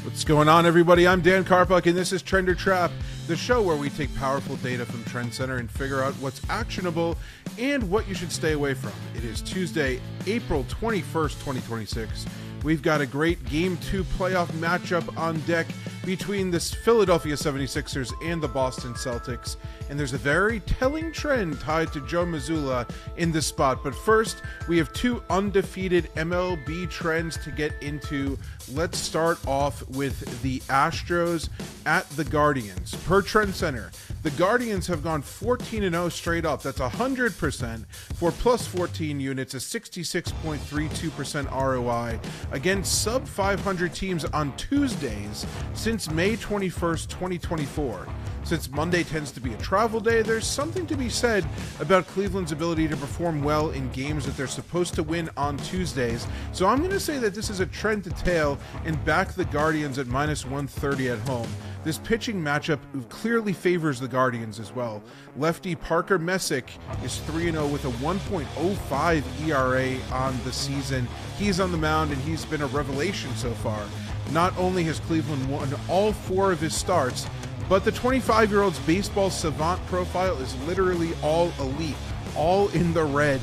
What's going on, everybody? I'm Dan Karpuc, and this is Trend or Trap, the show where we take powerful data from TrendsCenter and figure out what's actionable and what you should stay away from. It is Tuesday, April 21st, 2026. We've got a great Game 2 playoff matchup on deck between the Philadelphia 76ers and the Boston Celtics, and there's a very telling trend tied to Joe Mazzulla in this spot. But first, we have two undefeated MLB trends to get into. Let's start off with the Astros at the Guardians. Per TrendsCenter, the Guardians have gone 14-0 straight up. That's 100% for plus 14 units, a 66.32% ROI against sub 500 teams on Tuesdays since May 21st, 2024. Since Monday tends to be a travel day, there's something to be said about Cleveland's ability to perform well in games that they're supposed to win on Tuesdays. So I'm going to say that this is a trend to tail and back the Guardians at minus 130 at home. This pitching matchup clearly favors the Guardians as well. Lefty Parker Messick is 3-0 with a 1.05 ERA on the season. He's on the mound and he's been a revelation so far. Not only has Cleveland won all four of his starts, but the 25-year-old's baseball savant profile is literally all elite, all in the red.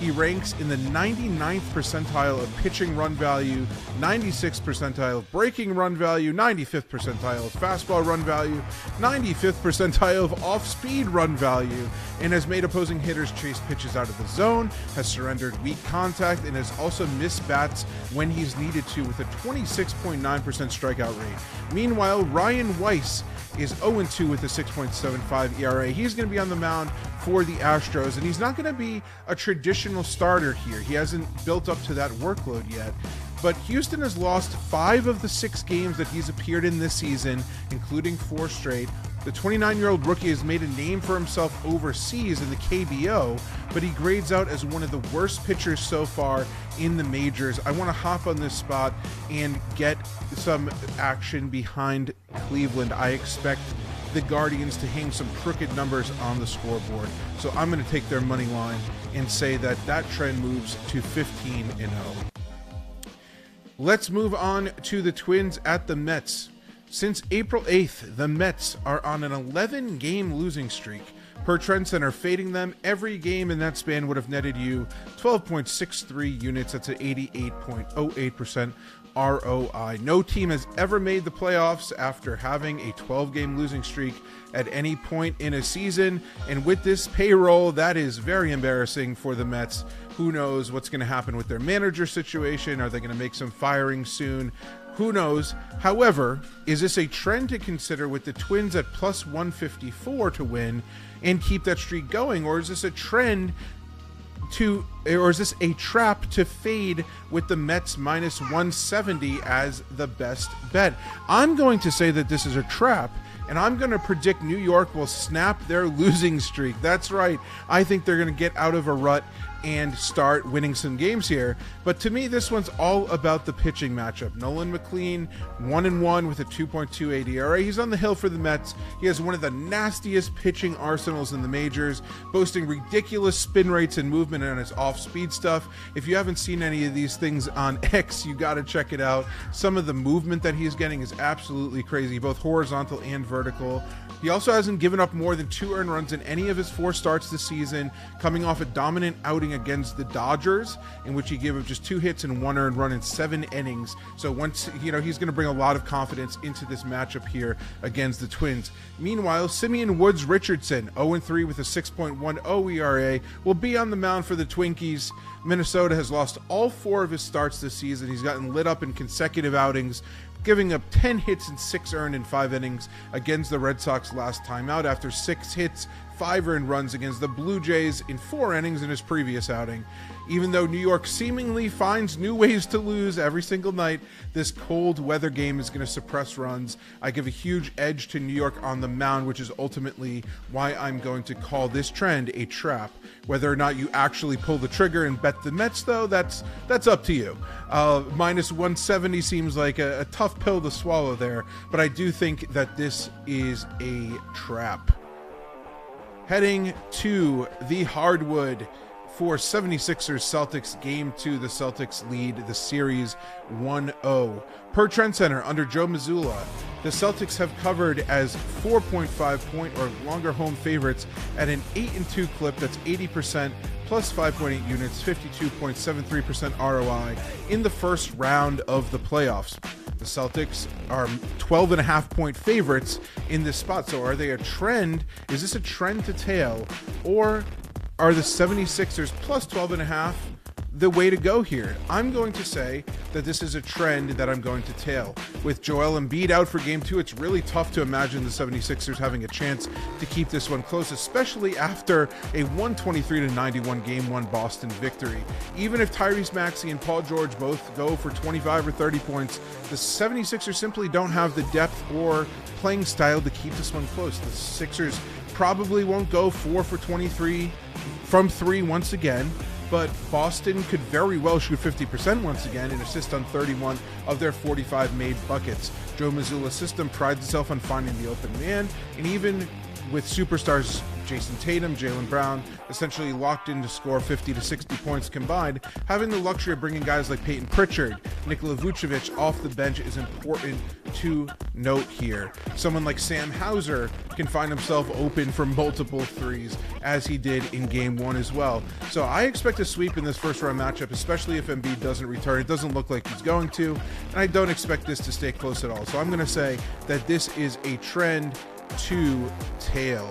He ranks in the 99th percentile of pitching run value, 96th percentile of breaking run value, 95th percentile of fastball run value, 95th percentile of off-speed run value, and has made opposing hitters chase pitches out of the zone, has surrendered weak contact, and has also missed bats when he's needed to with a 26.9% strikeout rate. Meanwhile, Ryan Weiss is 0-2 with a 6.75 ERA. He's going to be on the mound for the Astros, and he's not going to be a traditional starter here. He hasn't built up to that workload yet. But Houston has lost 5 of the 6 games that he's appeared in this season, including 4 straight. The 29-year-old rookie has made a name for himself overseas in the KBO, but he grades out as one of the worst pitchers so far in the majors. I want to hop on this spot and get some action behind Cleveland. I expect the Guardians to hang some crooked numbers on the scoreboard. So I'm going to take their money line and say that that trend moves to 15-0. Let's move on to the Twins at the Mets. Since April 8th, the Mets are on an 11-game losing streak. Per TrendsCenter, fading them every game in that span would have netted you 12.63 units. That's an 88.08% ROI. No team has ever made the playoffs after having a 12-game losing streak at any point in a season. And with this payroll, that is very embarrassing for the Mets. Who knows what's going to happen with their manager situation? Are they going to make some firings soon? Who knows? However, is this a trend to consider with the Twins at plus 154 to win and keep that streak going? Or is this a trend or is this a trap to fade with the Mets minus 170 as the best bet? I'm going to say that this is a trap, and I'm going to predict New York will snap their losing streak. That's right. I think they're going to get out of a rut and start winning some games here. But to me, this one's all about the pitching matchup. Nolan McLean, 1-1 with a 2.28 ERA. He's on the hill for the Mets. He has one of the nastiest pitching arsenals in the majors, boasting ridiculous spin rates and movement on his off-speed stuff. If you haven't seen any of these things on X, you got to check it out. Some of the movement that he's getting is absolutely crazy, both horizontal and vertical. He also hasn't given up more than 2 earned runs in any of his 4 starts this season, coming off a dominant outing against the Dodgers, in which he gave up just 2 hits and 1 earned run in 7 innings. So once, he's going to bring a lot of confidence into this matchup here against the Twins. Meanwhile, Simeon Woods Richardson, 0-3 with a 6.10 ERA, will be on the mound for the Twinkies. Minnesota has lost all 4 of his starts this season. He's gotten lit up in consecutive outings, giving up 10 hits and 6 earned in 5 innings against the Red Sox last time out, after 6 hits, 5 earned runs against the Blue Jays in 4 innings in his previous outing. Even though New York seemingly finds new ways to lose every single night, this cold weather game is going to suppress runs. I give a huge edge to New York on the mound, which is ultimately why I'm going to call this trend a trap. Whether or not you actually pull the trigger and bet the Mets, though, that's up to you. Minus 170 seems like a tough pill to swallow there, but I do think that this is a trap. Heading to the hardwood, for 76ers Celtics Game 2. The Celtics lead the series 1-0. Per TrendsCenter, under Joe Mazzulla, the Celtics have covered as 4.5 point or longer home favorites at an 8-2 clip. That's 80%, plus 5.8 units, 52.73% ROI in the first round of the playoffs. The Celtics are 12.5 point favorites in this spot. So are they a trend? Is this a trend to tail? Or are the 76ers plus 12.5 the way to go here? I'm going to say that this is a trend that I'm going to tail. With Joel Embiid out for Game 2, it's really tough to imagine the 76ers having a chance to keep this one close, especially after a 123-91 Game 1 Boston victory. Even if Tyrese Maxey and Paul George both go for 25 or 30 points, the 76ers simply don't have the depth or playing style to keep this one close. The Sixers probably won't go 4 for 23 from 3 once again, but Boston could very well shoot 50% once again and assist on 31 of their 45 made buckets. Joe Mazzulla's system prides itself on finding the open man, and even with superstars Jason Tatum, Jaylen Brown essentially locked in to score 50 to 60 points combined, having the luxury of bringing guys like Peyton Pritchard, Nikola Vucevic off the bench is important to note here. Someone like Sam Hauser can find himself open for multiple threes, as he did in Game 1 as well. So I expect a sweep in this first round matchup, especially if Embiid doesn't return. It doesn't look like he's going to, and I don't expect this to stay close at all. So I'm going to say that this is a trend to tail.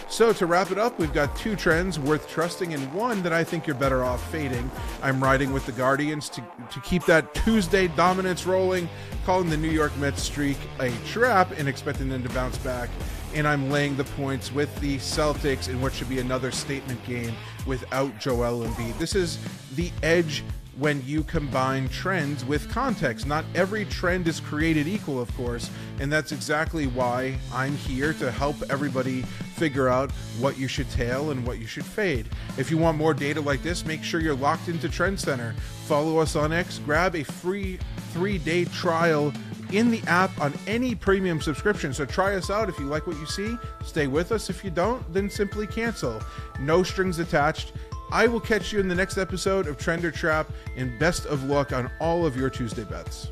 So to wrap it up, we've got 2 trends worth trusting and one that I think you're better off fading. I'm riding with the Guardians to keep that Tuesday dominance rolling, calling the New York Mets streak a trap and expecting them to bounce back. And I'm laying the points with the Celtics in what should be another statement game without Joel Embiid. This is the edge when you combine trends with context. Not every trend is created equal, of course, and that's exactly why I'm here to help everybody figure out what you should tail and what you should fade. If you want more data like this, make sure you're locked into TrendsCenter. Follow us on X, grab a free 3-day trial in the app on any premium subscription. So try us out. If you like what you see, stay with us. If you don't, then simply cancel. No strings attached. I will catch you in the next episode of Trend or Trap, and best of luck on all of your Tuesday bets.